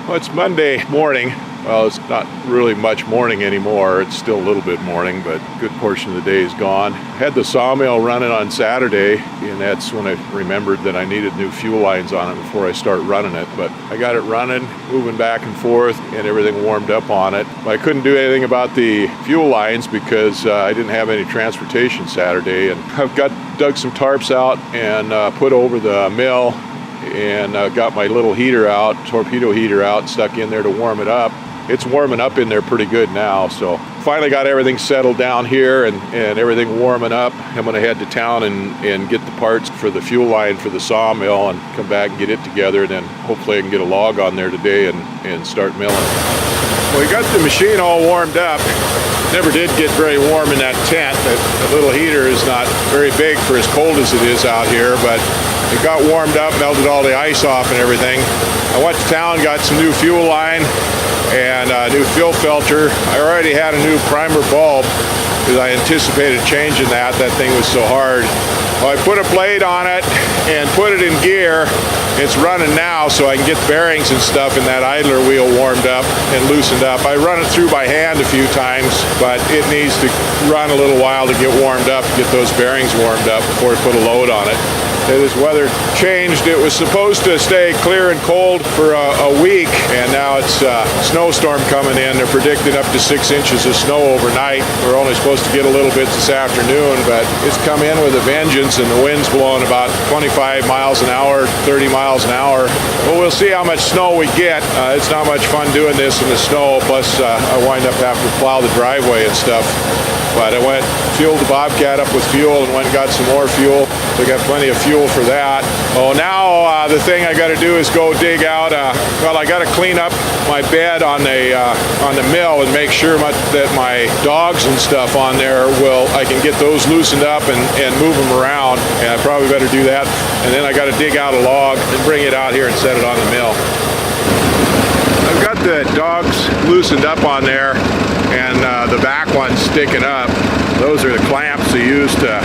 Well, it's Monday morning. Well, it's not really much morning anymore. It's still a little bit morning, but a good portion of the day is gone. Had the sawmill running on Saturday, and that's when I remembered that I needed new fuel lines on it before I start running it. But I got it running, moving back and forth, and everything warmed up on it. I couldn't do anything about the fuel lines because I didn't have any transportation Saturday. And I've dug some tarps out and put over the mill, and got my little heater out, torpedo heater out, stuck in there to warm it up. It's warming up in there pretty good now, so finally got everything settled down here and everything warming up. I'm going to head to town and get the parts for the fuel line for the sawmill and come back and get it together, and then hopefully I can get a log on there today and start milling. Well, we got the machine all warmed up. Never did get very warm in that tent. The little heater is not very big for as cold as it is out here, but it got warmed up, melted all the ice off and everything. I went to town, got some new fuel line and a new fuel filter. I already had a new primer bulb because I anticipated changing that. That thing was so hard. Well, I put a blade on it and put it in gear. It's running now, so I can get the bearings and stuff in that idler wheel warmed up and loosened up. I run it through by hand a few times, but it needs to run a little while to get warmed up, get those bearings warmed up before I put a load on it. This weather changed. It was supposed to stay clear and cold for a week, and now it's a snowstorm coming in. They're predicting up to 6 inches of snow overnight. We're only supposed to get a little bit this afternoon, but it's come in with a vengeance, and the wind's blowing about 25 miles an hour, 30 miles an hour. Well, we'll see how much snow we get. It's not much fun doing this in the snow, plus I wind up having to plow the driveway and stuff. But I went, fueled the Bobcat up with fuel and went and got some more fuel. So I got plenty of fuel for that. Oh, now the thing I got to do is go dig out, well, I got to clean up my bed on the mill and make sure that my dogs and stuff on there I can get those loosened up and move them around. And I probably better do that. And then I got to dig out a log and bring it out here and set it on the mill. I've got the dogs loosened up on there, and the back one's sticking up. Those are the clamps they use to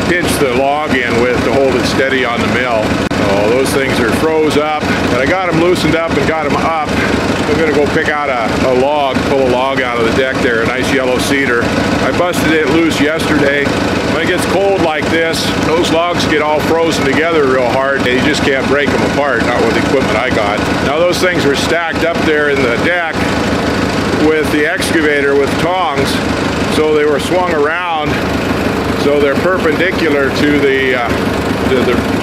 pinch the log in with to hold it steady on the mill. So those things are froze up, but I got them loosened up and got them up. I'm gonna go pick out a log, pull a log out of the deck there, a nice yellow cedar. I busted it loose yesterday. When it gets cold like this, those logs get all frozen together real hard, and you just can't break them apart, not with the equipment I got. Now those things were stacked up there in the deck with the excavator with tongs, so they were swung around, so they're perpendicular to the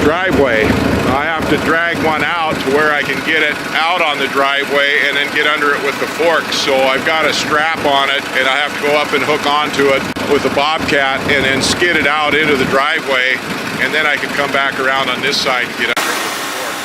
driveway. I have to drag one out to where I can get it out on the driveway and then get under it with the forks. So I've got a strap on it, and I have to go up and hook onto it with the Bobcat and then skid it out into the driveway, and then I can come back around on this side and get under it with the forks.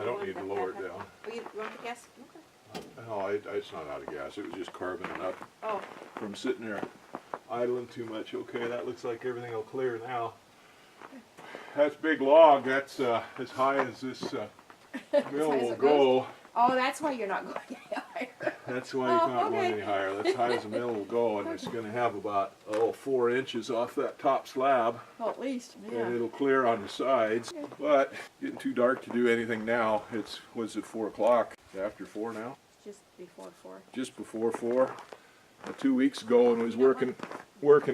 I don't need to lower it down. Oh, you want the gas? Okay. No, it's not out of gas. It was just carving it up Oh, from sitting there idling too much. Okay, that looks like everything will clear now. That's big log. That's as high as this mill high as will it go. oh, that's why you're not going any higher. That's why it's not going okay. any higher. That's as high as the mill will go, and it's going to have about 4 inches off that top slab, Well, at least, yeah. and it'll clear on the sides. But getting too dark to do anything now. Was it 4 o'clock? After 4 now? Just before 4. Just before 4. 2 weeks ago, and was working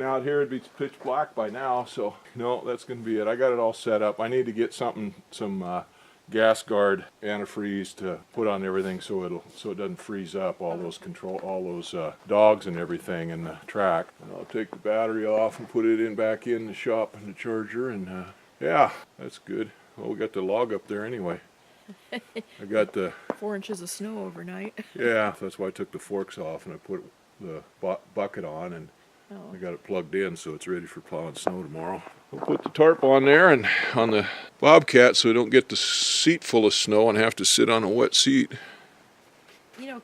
out here, it'd be pitch black by now. So no, that's going to be it. I got it all set up. I need to get some gas guard antifreeze to put on everything so it doesn't freeze up all those dogs and everything in the track. And I'll take the battery off and put it back in the shop and the charger, and yeah, that's good. Well, we got the log up there anyway. I got the 4 inches of snow overnight. yeah, that's why I took the forks off and I put the bucket on, and I got it plugged in so it's ready for plowing snow tomorrow. We'll put the tarp on there and on the Bobcat so we don't get the seat full of snow and have to sit on a wet seat. You know,